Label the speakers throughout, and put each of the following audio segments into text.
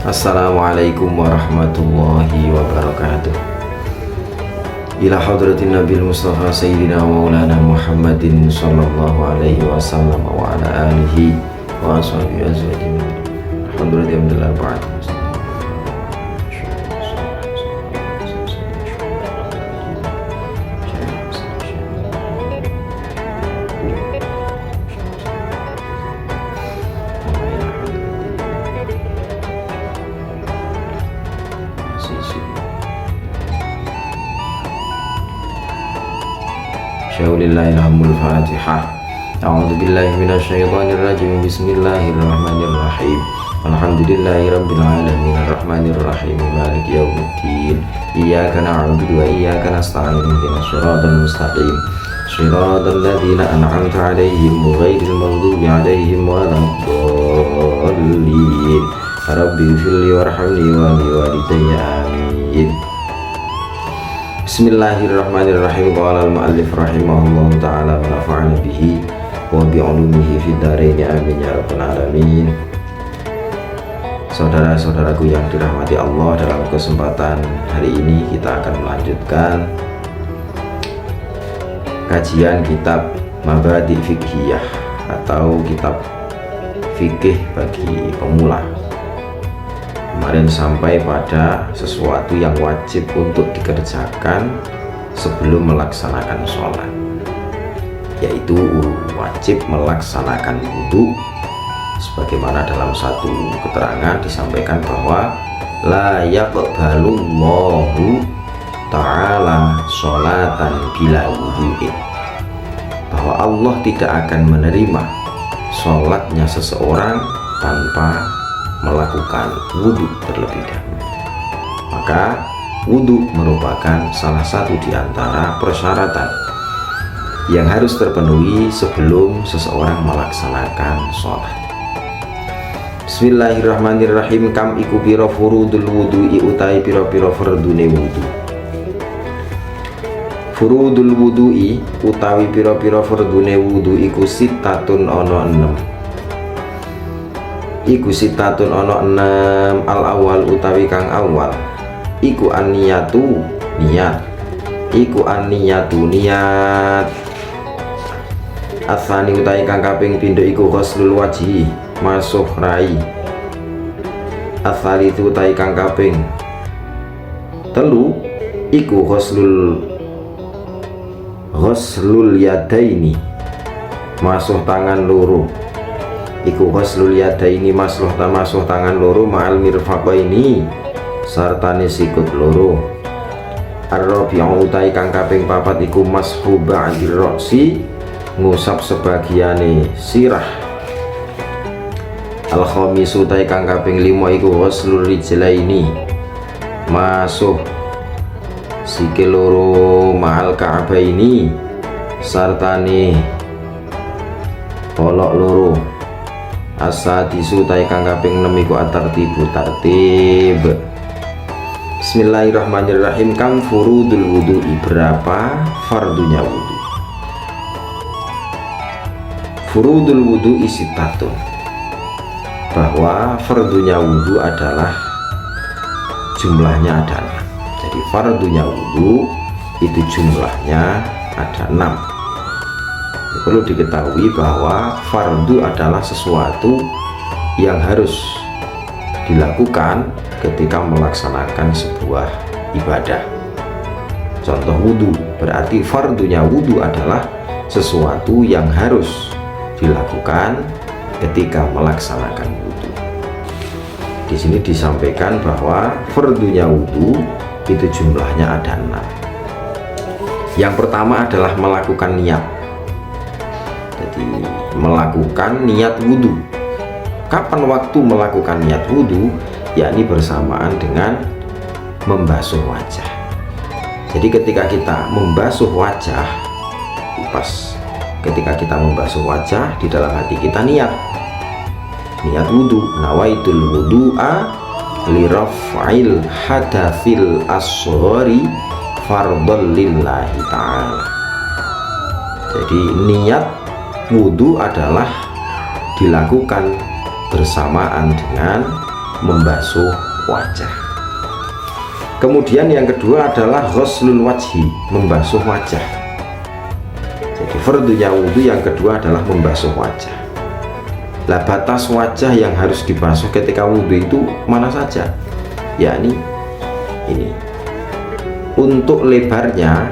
Speaker 1: Assalamualaikum warahmatullahi wabarakatuh. Ila hadratin Nabil Mustafa Sayyidina wa maulana Muhammadin sallallahu alaihi wasallam wa ala alihi wa ashabihi azwajin. Alhamdulillah ba'd. Syaullillahilhamdul fatihah. A'udzu billahi minasyaitonir rajim. Bismillahirrahmanirrahim. Alhamdulillahi rabbil alamin arrahmanir rahim maliki yaumiddin. Iyyaka na'budu wa iyyaka nasta'in ihdinas siratal mustaqim. Shiratal ladzina an'amta 'alaihim ghairil maghdubi 'alaihim waladdallin. Rabbi ighfirli warhamni wa liwalidayya amin. Bismillahirrahmanirrahim. Qala al-mu'allif rahimahullahu ta'ala wa nafa'ana bihi wa bi'ulumihi fid dharain amin ya rabbal alamin. Saudara-saudaraku yang dirahmati Allah, dalam kesempatan hari ini kita akan melanjutkan kajian kitab Mabadi Fiqhiyah atau kitab fikih bagi pemula. Kemarin sampai pada sesuatu yang wajib untuk dikerjakan sebelum melaksanakan sholat, yaitu wajib melaksanakan wudhu, sebagaimana dalam satu keterangan disampaikan bahwa la yaqbalullahu ta'ala sholatan bila wudhu'in, bahwa Allah tidak akan menerima sholatnya seseorang tanpa melakukan wudhu terlebih dahulu. Maka wudhu merupakan salah satu di antara persyaratan yang harus terpenuhi sebelum seseorang melaksanakan sholat. Bismillahirrahmanirrahim. Kam iku pira furudul wudhu'i utai pira-pira fardune wudhu. Furudul wudhu'i utawi pira-pira fardune wudhu iku sitatun ana 6. Iku sitatun ono 6. Al awal utawi kang awal iku an-niyatu niat, iku an-niyatu niat. Atsani utawi kang kaping pindho iku ghuslul wajhi masuh rai. Atsalitu utawi kang kaping telu iku ghuslul yadaini masuh tangan loro. Iku ghuslul yadaini masuh tangan loro ma'al mirfaqaini sartane sikut loro. Ar-rabi'u utai kang kaping papat iku mashu ba'dir ra'si ngusap sebagiane sirah. Al-khamisu utai kang kaping 5 iku ghuslul rijlaini masuh sikil loro ma'al ka'baini sartane polok loro. As-sadisu tai kang kaping 6 iku at-tartibu tartib. Bismillahirrahmanirrahim. Kam furudul wudhu'i, berapa fardunya wudhu. Furudul wudhu'i sitatun, bahwa fardunya wudhu adalah jumlahnya ada 6. Jadi fardunya wudhu itu jumlahnya ada 6. Perlu diketahui bahwa fardu adalah sesuatu yang harus dilakukan ketika melaksanakan sebuah ibadah. Contoh wudhu, berarti fardunya wudhu adalah sesuatu yang harus dilakukan ketika melaksanakan wudhu. Di sini disampaikan bahwa fardunya wudhu itu jumlahnya ada 6. Yang pertama adalah melakukan niat. Jadi melakukan niat wudhu. Kapan waktu melakukan niat wudhu? Yakni bersamaan dengan membasuh wajah. Jadi ketika kita membasuh wajah, ketika kita membasuh wajah, di dalam hati kita niat wudhu. Nawaitul wudhu'a liraf'il hadatsil asghari fardhon lillahi ta'ala. Jadi niat wudhu adalah dilakukan bersamaan dengan membasuh wajah. Kemudian yang kedua adalah ghuslul wajhi, membasuh wajah. Jadi fardunya wudhu yang kedua adalah membasuh wajah. Lah batas wajah yang harus dibasuh ketika wudhu itu mana saja? Yakni ini. Untuk lebarnya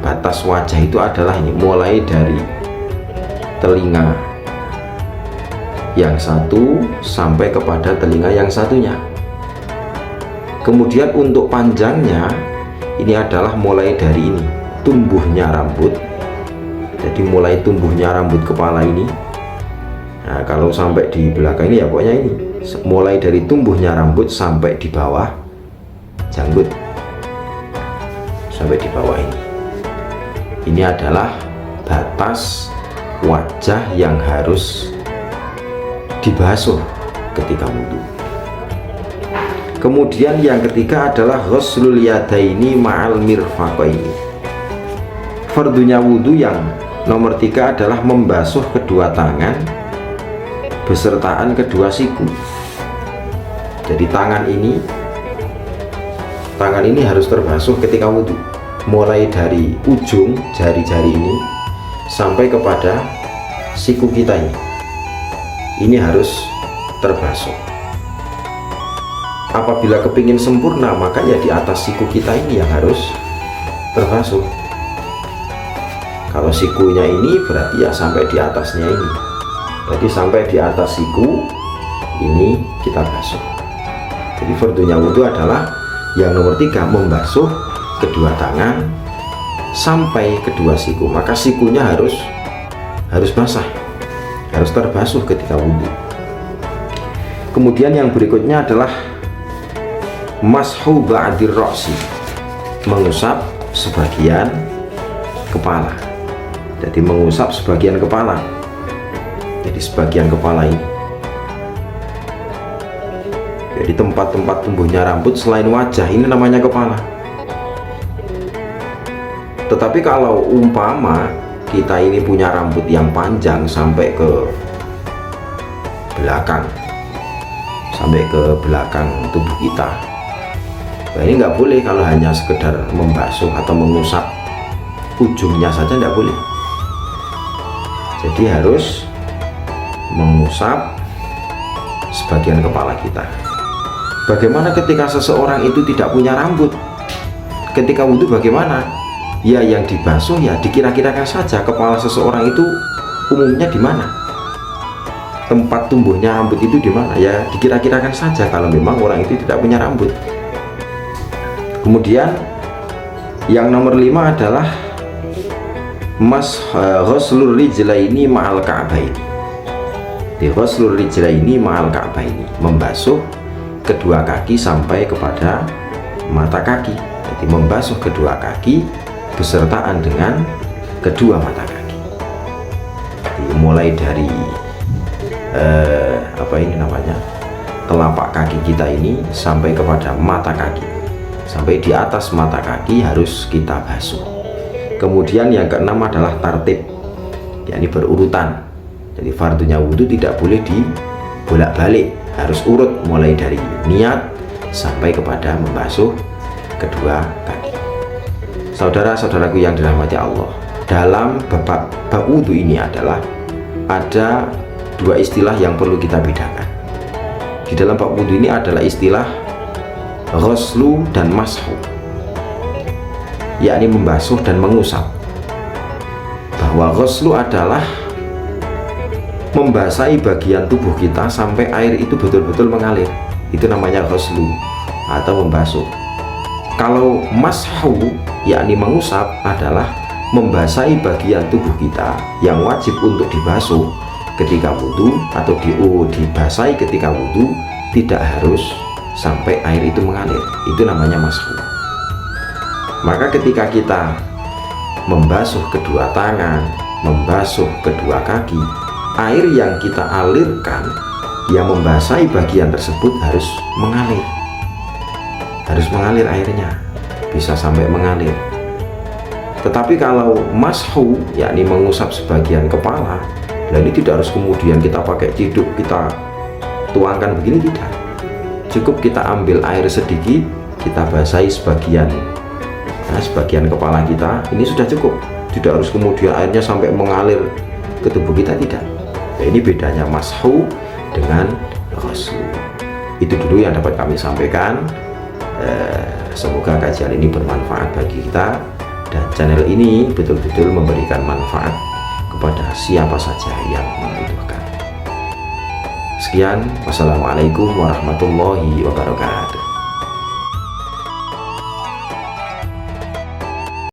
Speaker 1: batas wajah itu adalah ini, mulai dari telinga yang satu sampai kepada telinga yang satunya. Kemudian untuk panjangnya ini adalah mulai dari ini, tumbuhnya rambut. Jadi mulai tumbuhnya rambut kepala ini. Nah, kalau sampai di belakang ini ya pokoknya ini, mulai dari tumbuhnya rambut sampai di bawah janggut, sampai di bawah ini. Ini adalah batas wajah yang harus dibasuh ketika wudhu. Kemudian yang ketiga adalah ghuslul yadaini ma'al mirfaqaini. Fardunya wudhu yang nomor 3 adalah membasuh kedua tangan besertaan kedua siku. Jadi tangan ini harus terbasuh ketika wudhu, mulai dari ujung jari-jari ini sampai kepada siku kita ini harus terbasuh. Apabila kepingin sempurna, maka ya di atas siku kita ini yang harus terbasuh. Kalau sikunya ini berarti ya sampai di atasnya ini, jadi sampai di atas siku ini kita basuh. Jadi fardunya wudhu adalah yang nomor 3, membasuh kedua tangan sampai kedua siku. Maka sikunya harus basah, harus terbasuh ketika wudhu. Kemudian yang berikutnya adalah mashu ba'dir ra'si, mengusap sebagian kepala. Jadi mengusap sebagian kepala. Jadi sebagian kepala ini. Jadi tempat-tempat tumbuhnya rambut selain wajah ini namanya kepala. Tetapi kalau umpama kita ini punya rambut yang panjang sampai ke belakang, tubuh kita, nah ini nggak boleh kalau hanya sekedar membasuh atau mengusap ujungnya saja, nggak boleh. Jadi harus mengusap sebagian kepala kita. Bagaimana ketika seseorang itu tidak punya rambut? Ketika wudhu bagaimana? Ya yang dibasuh ya dikira-kirakan saja kepala seseorang itu umumnya di mana? Tempat tumbuhnya rambut itu di mana? Ya dikira-kirakan saja kalau memang orang itu tidak punya rambut. Kemudian yang nomor 5 adalah ghuslur rijlaini ma'al ka'baini. Di ghuslur rijlaini ma'al ka'baini, membasuh kedua kaki sampai kepada mata kaki. Jadi membasuh kedua kaki besertaan dengan kedua mata kaki. Jadi mulai dari telapak kaki kita ini sampai kepada mata kaki, sampai di atas mata kaki harus kita basuh. Kemudian yang keenam adalah tartib, yakni berurutan. Jadi fardunya wudhu tidak boleh dibolak-balik, harus urut mulai dari niat sampai kepada membasuh kedua kaki. Saudara-saudaraku yang dirahmati Allah, dalam bab wudhu ini adalah ada dua istilah yang perlu kita bedakan. Di dalam bab wudhu ini adalah istilah ghuslu dan mashu, yakni membasuh dan mengusap. Bahwa ghuslu adalah membasahi bagian tubuh kita sampai air itu betul-betul mengalir, itu namanya ghuslu atau membasuh. Kalau mashu yakni mengusap adalah membasahi bagian tubuh kita yang wajib untuk dibasuh ketika wudhu atau dibasahi ketika wudhu, tidak harus sampai air itu mengalir, itu namanya mashu. Maka ketika kita membasuh kedua tangan, membasuh kedua kaki, air yang kita alirkan yang membasahi bagian tersebut harus mengalir airnya, bisa sampai mengalir. Tetapi kalau mashu yakni mengusap sebagian kepala, nah ini tidak harus kemudian kita pakai ciduk kita tuangkan begini, tidak. cukup kita ambil air sedikit, kita basahi sebagian kepala kita, ini sudah cukup. Tidak harus kemudian airnya sampai mengalir ke tubuh kita, tidak. Nah, ini bedanya mashu dengan ghusl. Itu dulu yang dapat kami sampaikan. Semoga kajian ini bermanfaat bagi kita, dan channel ini betul-betul memberikan manfaat kepada siapa saja yang membutuhkan. Sekian, wassalamualaikum warahmatullahi wabarakatuh.